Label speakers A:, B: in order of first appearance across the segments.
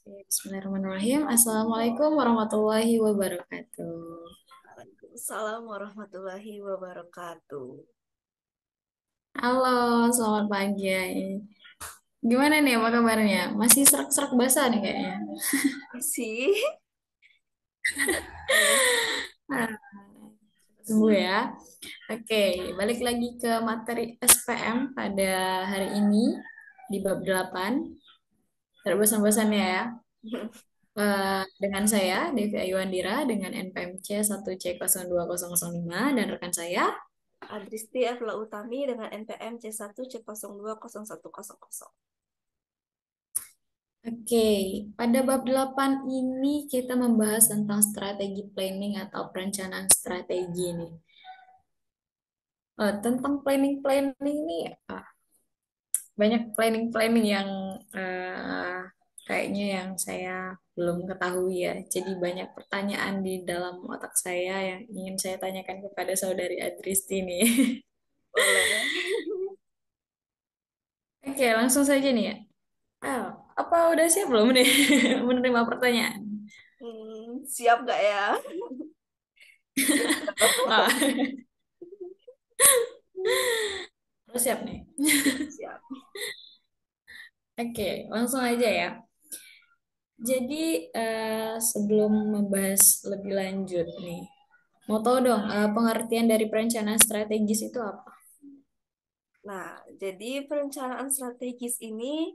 A: Bismillahirrahmanirrahim. Assalamualaikum warahmatullahi wabarakatuh.
B: Waalaikumsalam warahmatullahi wabarakatuh.
A: Halo, selamat pagi ya. Gimana nih apa kabarnya? Masih serak-serak basah nih kayaknya.
B: Masih agak nih.
A: Ah, sembuh ya. Oke, balik lagi ke materi SPM pada hari ini di bab 8. Tidak bosan-bosannya ya. Dengan saya, Devi Ayuandira, dengan NPMC 1C02005, dan rekan saya.
B: Adristi Afla Utami dengan NPM C1C020100.
A: Oke, pada bab 8 ini kita membahas tentang strategi planning atau perencanaan strategi nih. Tentang planning-planning ini banyak planning-planning yang kayaknya yang saya belum ketahui ya. Jadi banyak pertanyaan di dalam otak saya yang ingin saya tanyakan kepada saudari Adristi nih.
B: Boleh.
A: Oke, langsung saja nih ya. Ah, apa udah siap belum nih menerima pertanyaan?
B: Siap gak ya? Siap dong.
A: Ah, harus siap nih.
B: Siap, siap.
A: Oke, langsung aja ya. Jadi sebelum membahas lebih lanjut nih, mau tahu dong pengertian dari perencanaan strategis itu apa?
B: Nah, jadi perencanaan strategis ini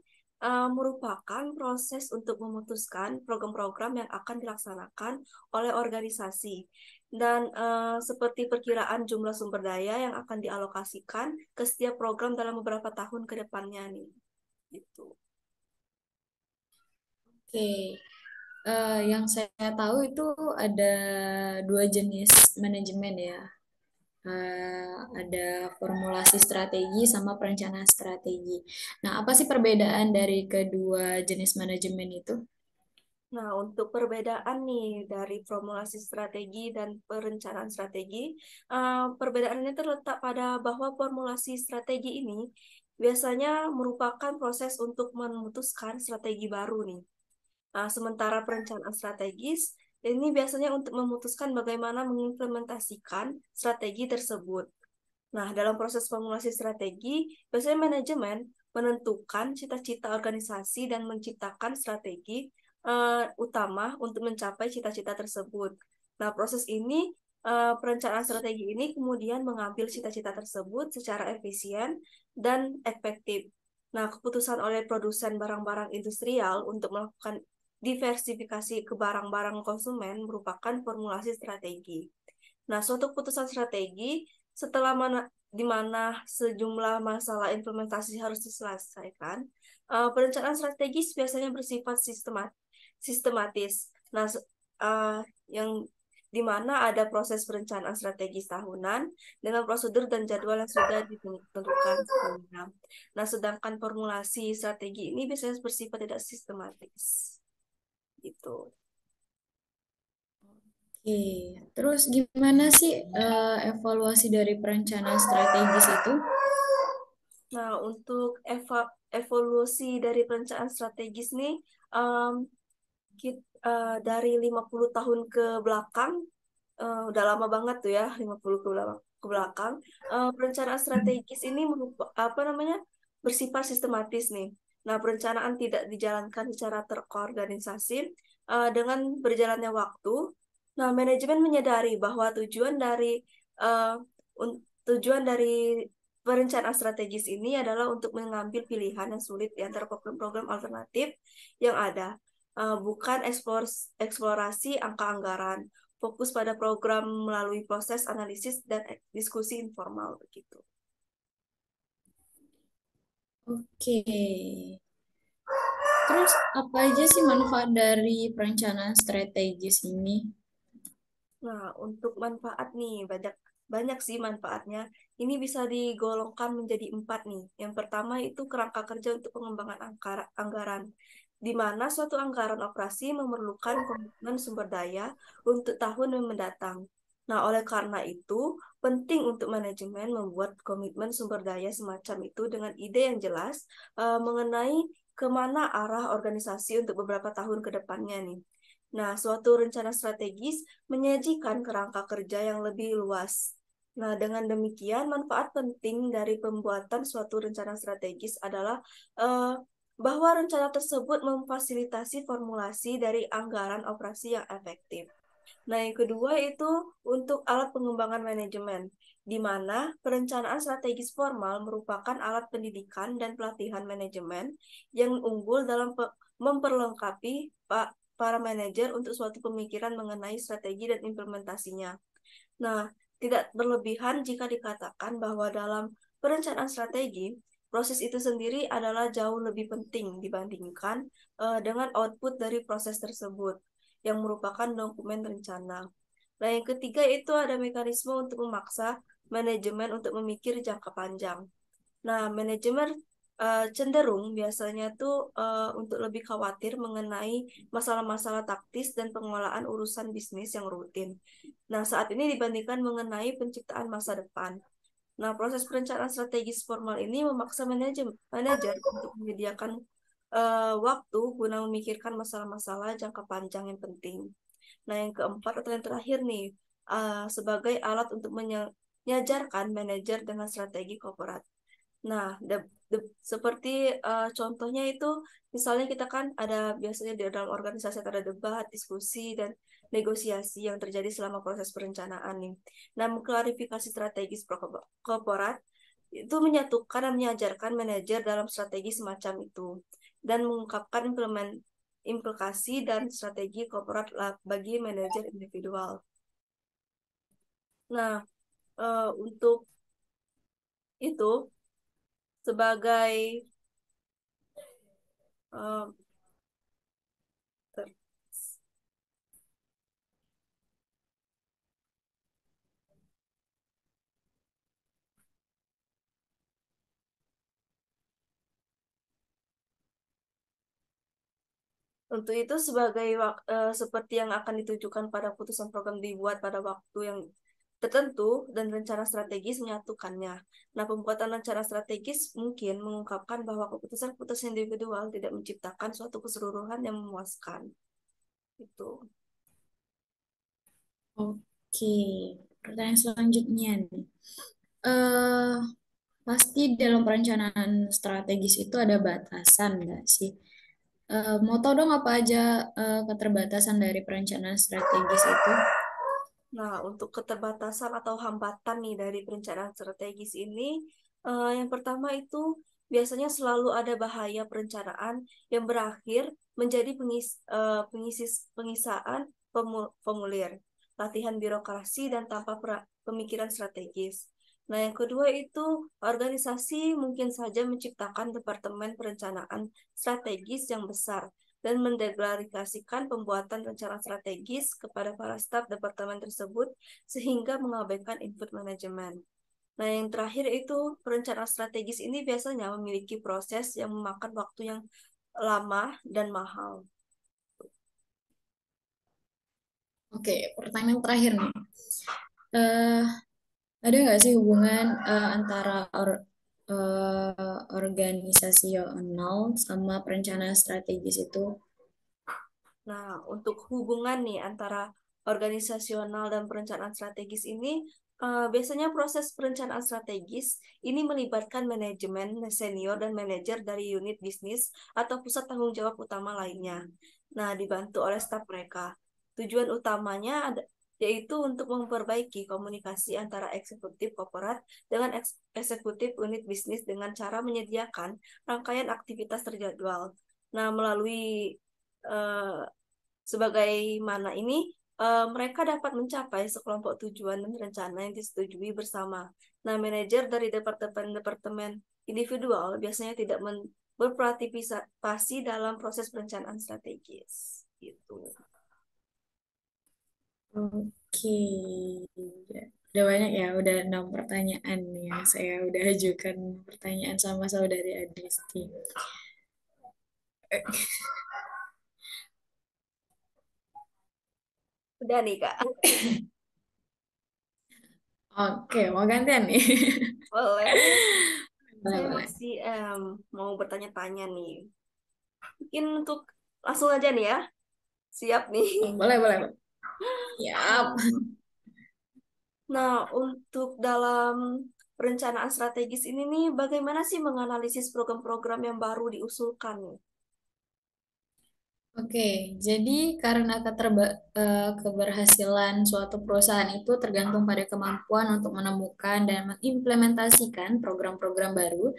B: merupakan proses untuk memutuskan program-program yang akan dilaksanakan oleh organisasi dan seperti perkiraan jumlah sumber daya yang akan dialokasikan ke setiap program dalam beberapa tahun ke depannya nih. Gitu.
A: Oke, yang saya tahu itu ada dua jenis manajemen ya. Ada formulasi strategi sama perencanaan strategi. Nah, apa sih perbedaan dari kedua jenis manajemen itu?
B: Nah, untuk perbedaan nih dari formulasi strategi dan perencanaan strategi, perbedaannya terletak pada bahwa formulasi strategi ini biasanya merupakan proses untuk memutuskan strategi baru nih. Sementara perencanaan strategis ini biasanya untuk memutuskan bagaimana mengimplementasikan strategi tersebut. Nah, dalam proses formulasi strategi, biasanya manajemen menentukan cita-cita organisasi dan menciptakan strategi utama untuk mencapai cita-cita tersebut. Nah, proses ini, perencanaan strategi ini kemudian mengambil cita-cita tersebut secara efisien dan efektif. Nah, keputusan oleh produsen barang-barang industrial untuk melakukan diversifikasi ke barang-barang konsumen merupakan formulasi strategi. Nah, suatu keputusan strategi setelah di mana sejumlah masalah implementasi harus diselesaikan, perencanaan strategis biasanya bersifat sistematis. Nah, yang di mana ada proses perencanaan strategis tahunan dengan prosedur dan jadwal yang sudah ditentukan sebelumnya. Nah, sedangkan formulasi strategi ini biasanya bersifat tidak sistematis. Gitu.
A: Oke, terus gimana sih evaluasi dari perencanaan strategis itu?
B: Nah, untuk evolusi dari perencanaan strategis nih, um, dari 50 tahun ke belakang, udah lama banget tuh ya, 50 ke belakang, perencanaan strategis ini apa namanya, bersifat sistematis nih. Nah, perencanaan tidak dijalankan secara terorganisasi. Dengan berjalannya waktu, nah, manajemen menyadari bahwa uh, tujuan dari perencanaan strategis ini adalah untuk mengambil pilihan yang sulit di antara program-program alternatif yang ada. Bukan eksplorasi angka anggaran, fokus pada program melalui proses analisis dan diskusi informal begitu.
A: Oke, terus apa aja sih manfaat dari perencanaan strategis ini?
B: Nah, untuk manfaat nih, banyak banyak sih manfaatnya. Ini bisa digolongkan menjadi empat nih. Yang pertama itu kerangka kerja untuk pengembangan anggaran, di mana suatu anggaran operasi memerlukan komitmen sumber daya untuk tahun yang mendatang. Nah, oleh karena itu, penting untuk manajemen membuat komitmen sumber daya semacam itu dengan ide yang jelas mengenai kemana arah organisasi untuk beberapa tahun ke depannya nih. Nah, suatu rencana strategis menyajikan kerangka kerja yang lebih luas. Nah, dengan demikian, manfaat penting dari pembuatan suatu rencana strategis adalah eh, bahwa rencana tersebut memfasilitasi formulasi dari anggaran operasi yang efektif. Nah, yang kedua itu untuk alat pengembangan manajemen, di mana perencanaan strategis formal merupakan alat pendidikan dan pelatihan manajemen yang unggul dalam memperlengkapi para manajer untuk suatu pemikiran mengenai strategi dan implementasinya. Nah, tidak berlebihan jika dikatakan bahwa dalam perencanaan strategi, proses itu sendiri adalah jauh lebih penting dibandingkan dengan output dari proses tersebut, yang merupakan dokumen rencana. Nah, yang ketiga itu ada mekanisme untuk memaksa manajemen untuk memikir jangka panjang. Nah, manajemen cenderung biasanya tuh untuk lebih khawatir mengenai masalah-masalah taktis dan pengelolaan urusan bisnis yang rutin. Nah, saat ini dibandingkan mengenai penciptaan masa depan. Nah, proses perencanaan strategis formal ini memaksa manajer untuk menyediakan waktu guna memikirkan masalah-masalah jangka panjang yang penting. Nah, yang keempat atau yang terakhir nih, sebagai alat untuk menyajarkan manajer dengan strategi korporat. Nah, seperti contohnya itu, misalnya kita kan ada biasanya di dalam organisasi ada debat, diskusi, dan negosiasi yang terjadi selama proses perencanaan nih. Nah, mengklarifikasi strategis korporat itu menyatukan dan menyajarkan manajer dalam strategi semacam itu dan mengungkapkan implikasi dan strategi korporat bagi manajer individual. Nah, untuk itu sebagai eh, ter- untuk itu sebagai seperti yang akan ditujukan pada putusan program dibuat pada waktu yang tertentu dan rencana strategis menyatukannya. Nah, pembuatan rencana strategis mungkin mengungkapkan bahwa keputusan-keputusan individual tidak menciptakan suatu keseluruhan yang memuaskan. Itu.
A: Oke, pertanyaan selanjutnya nih. Eh, Pasti dalam perencanaan strategis itu ada batasan nggak sih? Mau tahu dong apa aja keterbatasan dari perencanaan strategis itu?
B: Nah, untuk keterbatasan atau hambatan nih dari perencanaan strategis ini, yang pertama itu biasanya selalu ada bahaya perencanaan yang berakhir menjadi pengisaan formulir, latihan birokrasi, dan tanpa pemikiran strategis. Nah, yang kedua itu organisasi mungkin saja menciptakan departemen perencanaan strategis yang besar dan mendeklarasikan pembuatan rencana strategis kepada para staf departemen tersebut sehingga mengabaikan input manajemen. Nah, yang terakhir itu perencanaan strategis ini biasanya memiliki proses yang memakan waktu yang lama dan mahal.
A: Oke, pertanyaan terakhir nih. Eh, ada nggak sih hubungan antara organisasional sama perencanaan strategis itu?
B: Nah, untuk hubungan nih antara organisasional dan perencanaan strategis ini, biasanya proses perencanaan strategis ini melibatkan manajemen senior dan manajer dari unit bisnis atau pusat tanggung jawab utama lainnya. Nah, dibantu oleh staf mereka. Tujuan utamanya yaitu untuk memperbaiki komunikasi antara eksekutif korporat dengan eksekutif unit bisnis dengan cara menyediakan rangkaian aktivitas terjadwal. Nah, melalui eh, sebagaimana ini mereka dapat mencapai sekelompok tujuan dan rencana yang disetujui bersama. Nah, manajer dari departemen-departemen individual biasanya tidak berpartisipasi dalam proses perencanaan strategis. Gitu.
A: Oke, udah banyak ya, udah 6 pertanyaan yang saya udah ajukan pertanyaan sama saudari Adisti.
B: Udah nih, Kak.
A: Oke, mau gantian nih.
B: Boleh.
A: Boleh,
B: Saya
A: boleh.
B: masih mau bertanya-tanya nih. Mungkin untuk langsung aja nih ya. Siap nih.
A: Oh, boleh, boleh, boleh. Siap.
B: Nah, untuk dalam perencanaan strategis ini nih, bagaimana sih menganalisis program-program yang baru diusulkan nih?
A: Oke, jadi karena keberhasilan suatu perusahaan itu tergantung pada kemampuan untuk menemukan dan mengimplementasikan program-program baru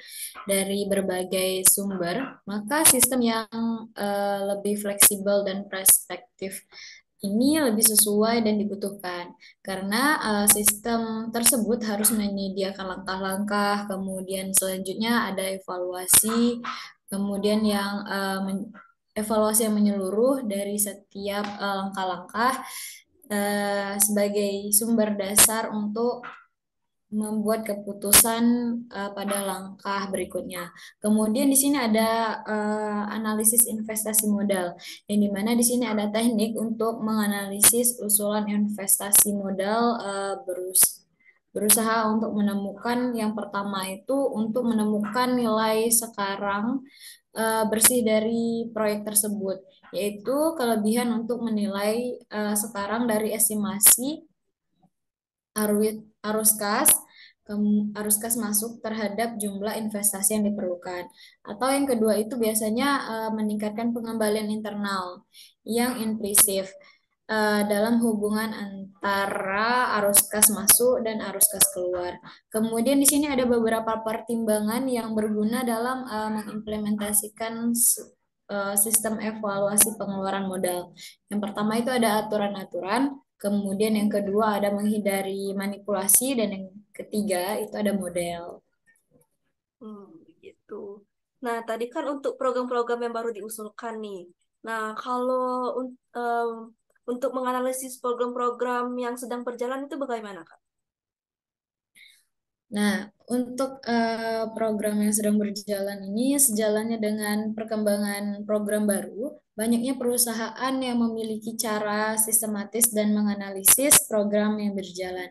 A: dari berbagai sumber, maka sistem yang lebih fleksibel dan perspektif ini lebih sesuai dan dibutuhkan karena sistem tersebut harus menyediakan langkah-langkah, kemudian selanjutnya ada evaluasi, kemudian evaluasi yang menyeluruh dari setiap langkah-langkah sebagai sumber dasar untuk membuat keputusan pada langkah berikutnya. Kemudian di sini ada analisis investasi modal, yang dimana di sini ada teknik untuk menganalisis usulan investasi modal berusaha untuk menemukan yang pertama itu untuk menemukan nilai sekarang bersih dari proyek tersebut, yaitu kelebihan untuk menilai sekarang dari estimasi arus kas arus kas masuk terhadap jumlah investasi yang diperlukan. Atau yang kedua itu biasanya meningkatkan pengembalian internal yang implisif dalam hubungan antara arus kas masuk dan arus kas keluar. Kemudian di sini ada beberapa pertimbangan yang berguna dalam mengimplementasikan sistem evaluasi pengeluaran modal. Yang pertama itu ada aturan-aturan. Kemudian yang kedua ada menghindari manipulasi dan yang ketiga itu ada model.
B: Hmm, gitu. Nah, tadi kan untuk program-program yang baru diusulkan nih. Nah, kalau untuk menganalisis program-program yang sedang berjalan itu bagaimana, Kak?
A: Nah, untuk program yang sedang berjalan ini sejalannya dengan perkembangan program baru, banyaknya perusahaan yang memiliki cara sistematis dan menganalisis program yang berjalan.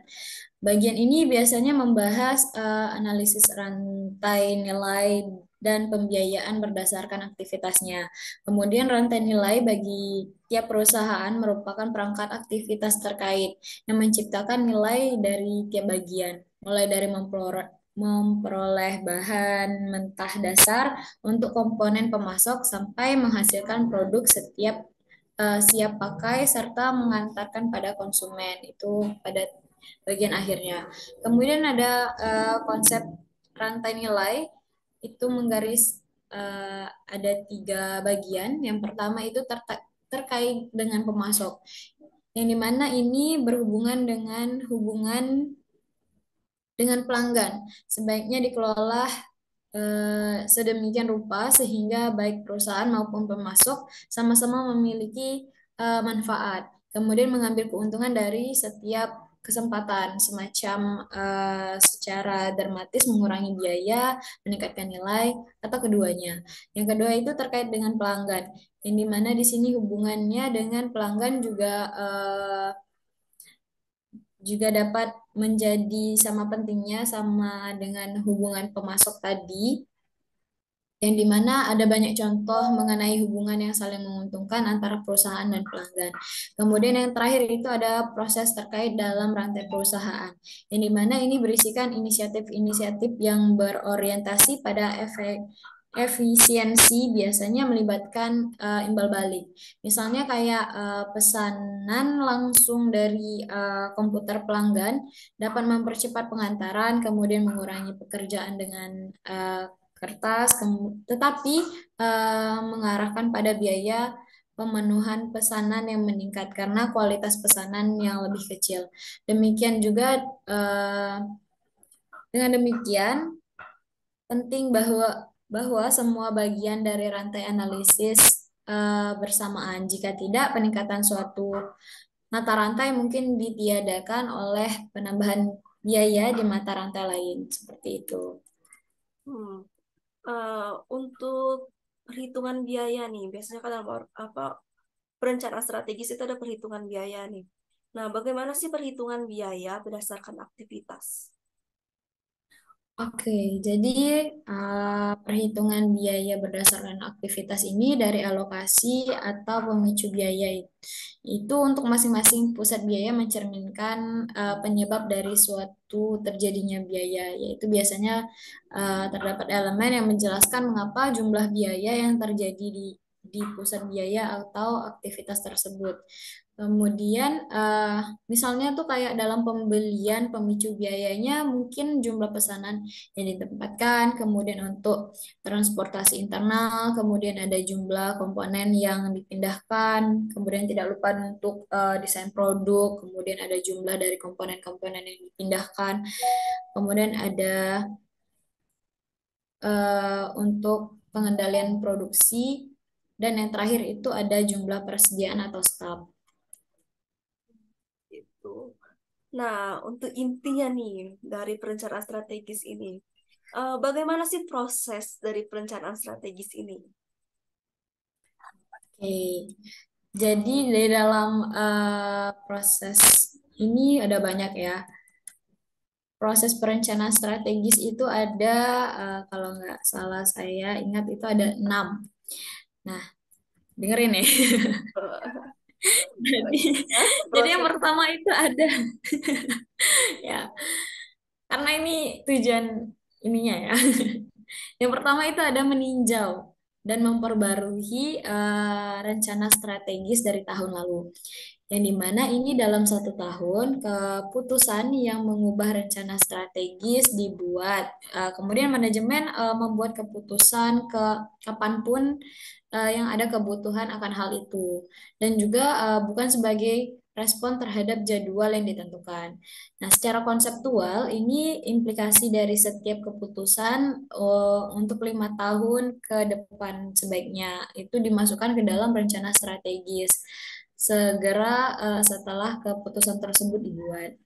A: Bagian ini biasanya membahas analisis rantai nilai dan pembiayaan berdasarkan aktivitasnya. Kemudian rantai nilai bagi tiap perusahaan merupakan perangkat aktivitas terkait yang menciptakan nilai dari tiap bagian, mulai dari memperoleh bahan mentah dasar untuk komponen pemasok sampai menghasilkan produk setiap siap pakai serta mengantarkan pada konsumen itu pada bagian akhirnya. Kemudian ada konsep rantai nilai itu ada tiga bagian. Yang pertama itu terkait dengan pemasok, yang dimana ini berhubungan dengan pelanggan. Sebaiknya dikelola sedemikian rupa sehingga baik perusahaan maupun pemasok sama-sama memiliki manfaat. Kemudian mengambil keuntungan dari setiap kesempatan, semacam secara dramatis mengurangi biaya, meningkatkan nilai, atau keduanya. Yang kedua itu terkait dengan pelanggan, yang dimana di sini hubungannya dengan pelanggan juga dapat menjadi sama pentingnya sama dengan hubungan pemasok tadi, yang dimana ada banyak contoh mengenai hubungan yang saling menguntungkan antara perusahaan dan pelanggan. Kemudian yang terakhir itu ada proses terkait dalam rantai perusahaan, yang dimana ini berisikan inisiatif-inisiatif yang berorientasi pada efisiensi, biasanya melibatkan imbal balik. Misalnya kayak pesanan langsung dari komputer pelanggan dapat mempercepat pengantaran, kemudian mengurangi pekerjaan dengan kertas, tetapi mengarahkan pada biaya pemenuhan pesanan yang meningkat karena kualitas pesanan yang lebih kecil. Demikian juga dengan demikian penting bahwa semua bagian dari rantai analisis bersamaan. Jika tidak, peningkatan suatu mata rantai mungkin ditiadakan oleh penambahan biaya di mata rantai lain, seperti itu.
B: Hmm. Eh, untuk perhitungan biaya nih, biasanya kan dalam perencanaan strategis itu ada perhitungan biaya nih. Nah, bagaimana sih perhitungan biaya berdasarkan aktivitas?
A: Oke, jadi perhitungan biaya berdasarkan aktivitas ini dari alokasi atau pemicu biaya itu untuk masing-masing pusat biaya mencerminkan penyebab dari suatu terjadinya biaya, yaitu biasanya terdapat elemen yang menjelaskan mengapa jumlah biaya yang terjadi di pusat biaya atau aktivitas tersebut. Kemudian, misalnya tuh kayak dalam pembelian pemicu biayanya mungkin jumlah pesanan yang ditempatkan, kemudian untuk transportasi internal, kemudian ada jumlah komponen yang dipindahkan, kemudian tidak lupa untuk desain produk, kemudian ada jumlah dari komponen-komponen yang dipindahkan, kemudian ada untuk pengendalian produksi, dan yang terakhir itu ada jumlah persediaan atau stok.
B: Gitu. Nah, untuk intinya nih dari perencanaan strategis ini, bagaimana sih proses dari perencanaan strategis ini?
A: Oke, jadi di dalam proses ini ada banyak ya. Proses perencanaan strategis itu ada, kalau nggak salah saya ingat itu ada 6. Nah, dengerin ya. Jadi,
B: Selanjutnya,
A: jadi yang
B: proses.
A: pertama itu ada ya, karena ini tujuan ininya ya. Yang pertama itu ada meninjau dan memperbarui rencana strategis dari tahun lalu. Yang dimana ini dalam 1 tahun keputusan yang mengubah rencana strategis dibuat. Kemudian manajemen membuat keputusan ke kapanpun yang ada kebutuhan akan hal itu. Dan juga bukan sebagai respon terhadap jadwal yang ditentukan. Nah, secara konseptual, ini implikasi dari setiap keputusan untuk 5 tahun ke depan sebaiknya itu dimasukkan ke dalam rencana strategis segera setelah keputusan tersebut dibuat.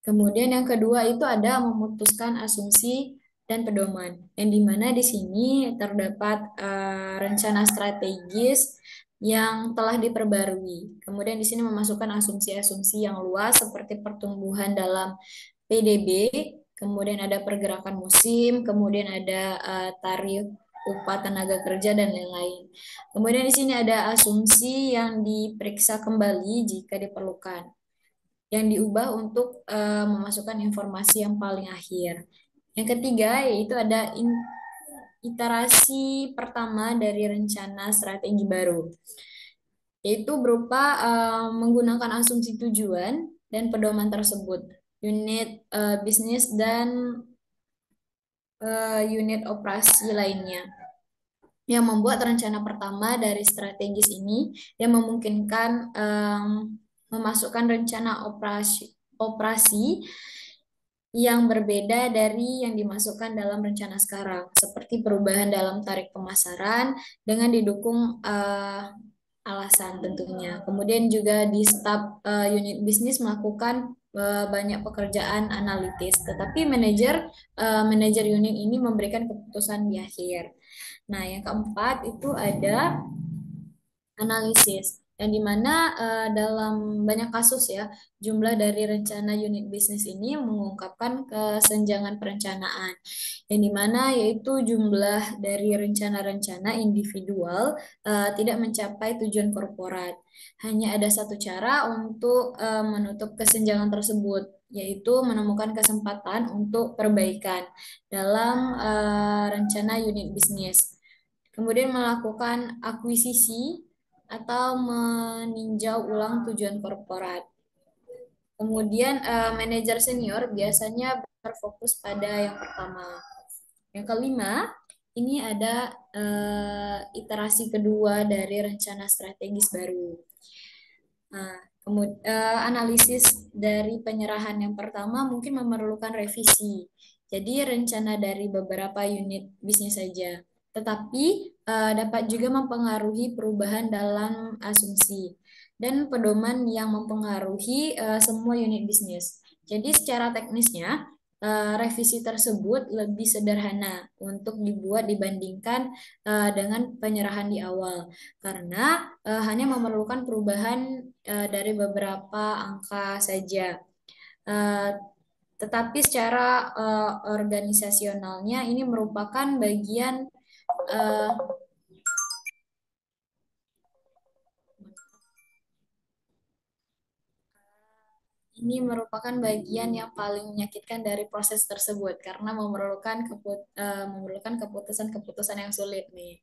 A: Kemudian yang kedua itu ada memutuskan asumsi dan pedoman, yang dimana di sini terdapat rencana strategis yang telah diperbarui. Kemudian di sini memasukkan asumsi-asumsi yang luas seperti pertumbuhan dalam PDB, kemudian ada pergerakan musim, kemudian ada tarif upah tenaga kerja dan lain-lain. Kemudian di sini ada asumsi yang diperiksa kembali jika diperlukan, yang diubah untuk memasukkan informasi yang paling akhir. Yang ketiga yaitu ada iterasi pertama dari rencana strategi baru, yaitu berupa menggunakan asumsi tujuan dan pedoman tersebut, unit bisnis dan unit operasi lainnya, yang membuat rencana pertama dari strategis ini yang memungkinkan memasukkan rencana operasi yang berbeda dari yang dimasukkan dalam rencana sekarang, seperti perubahan dalam tarik pemasaran dengan didukung alasan tentunya. Kemudian juga di staf unit bisnis melakukan banyak pekerjaan analitis, tetapi manajer unit ini memberikan keputusan di akhir. Nah, yang keempat itu ada analisis, yang dimana dalam banyak kasus ya, jumlah dari rencana unit bisnis ini mengungkapkan kesenjangan perencanaan, yang dimana yaitu jumlah dari rencana-rencana individual tidak mencapai tujuan korporat. Hanya ada satu cara untuk menutup kesenjangan tersebut, yaitu menemukan kesempatan untuk perbaikan dalam rencana unit bisnis. Kemudian melakukan akuisisi atau meninjau ulang tujuan korporat. Kemudian manajer senior biasanya berfokus pada yang pertama. Yang kelima, ini ada iterasi kedua dari rencana strategis baru. Nah, analisis dari penyerahan yang pertama mungkin memerlukan revisi. Jadi rencana dari beberapa unit bisnis saja, tetapi dapat juga mempengaruhi perubahan dalam asumsi dan pedoman yang mempengaruhi semua unit bisnis. Jadi secara teknisnya revisi tersebut lebih sederhana untuk dibuat dibandingkan dengan penyerahan di awal, karena hanya memerlukan perubahan dari beberapa angka saja. Eh, Tetapi secara organisasionalnya ini merupakan bagian eh, ini merupakan bagian yang paling menyakitkan dari proses tersebut karena memerlukan keputusan-keputusan yang sulit nih.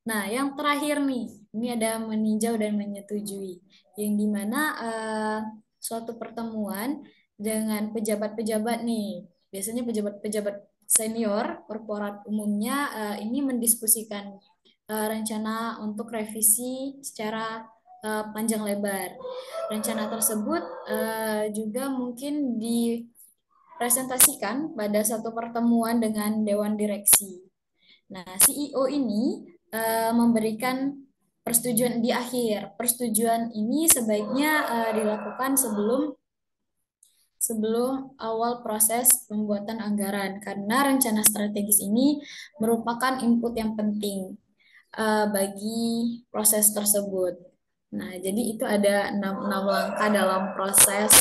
A: Nah, yang terakhir nih, ini ada meninjau dan menyetujui, yang dimana suatu pertemuan dengan pejabat-pejabat nih, biasanya pejabat-pejabat senior korporat umumnya ini mendiskusikan rencana untuk revisi secara panjang lebar. Rencana tersebut juga mungkin dipresentasikan pada satu pertemuan dengan dewan direksi. Nah, CEO ini memberikan persetujuan di akhir. Persetujuan ini sebaiknya dilakukan sebelum sebelum awal proses pembuatan anggaran karena rencana strategis ini merupakan input yang penting bagi proses tersebut. Nah, jadi itu ada enam langkah dalam proses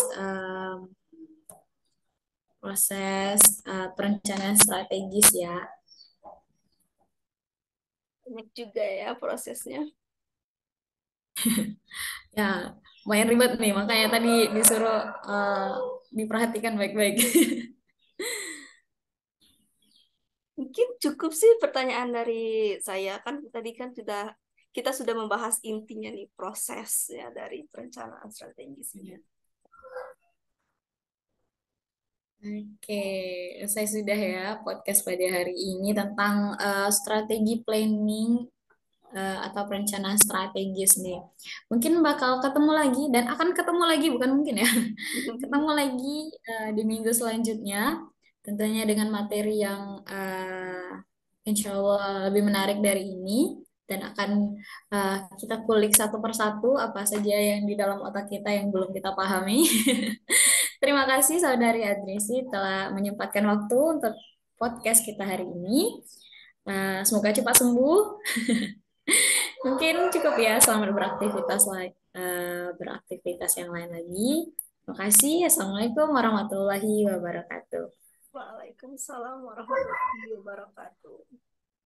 A: perencanaan strategis ya.
B: Banyak juga ya prosesnya.
A: Ya, lumayan ribet nih, makanya tadi disuruh diperhatikan baik-baik.
B: Mungkin cukup sih pertanyaan dari saya kan tadi kan kita sudah membahas intinya nih proses ya dari perencanaan strategis ini.
A: Oke, saya sudah ya podcast pada hari ini tentang strategi planning atau perencanaan strategis nih. Mungkin bakal ketemu lagi dan akan ketemu lagi, bukan mungkin ya. Ketemu lagi di minggu selanjutnya, tentunya dengan materi yang insya Allah lebih menarik dari ini dan akan kita kulik satu persatu apa saja yang di dalam otak kita yang belum kita pahami. Terima kasih Saudari Adresi telah menyempatkan waktu untuk podcast kita hari ini. Semoga cepat sembuh. Mungkin cukup ya, selamat beraktivitas yang lain lagi. Terima kasih. Assalamualaikum warahmatullahi wabarakatuh.
B: Waalaikumsalam warahmatullahi wabarakatuh.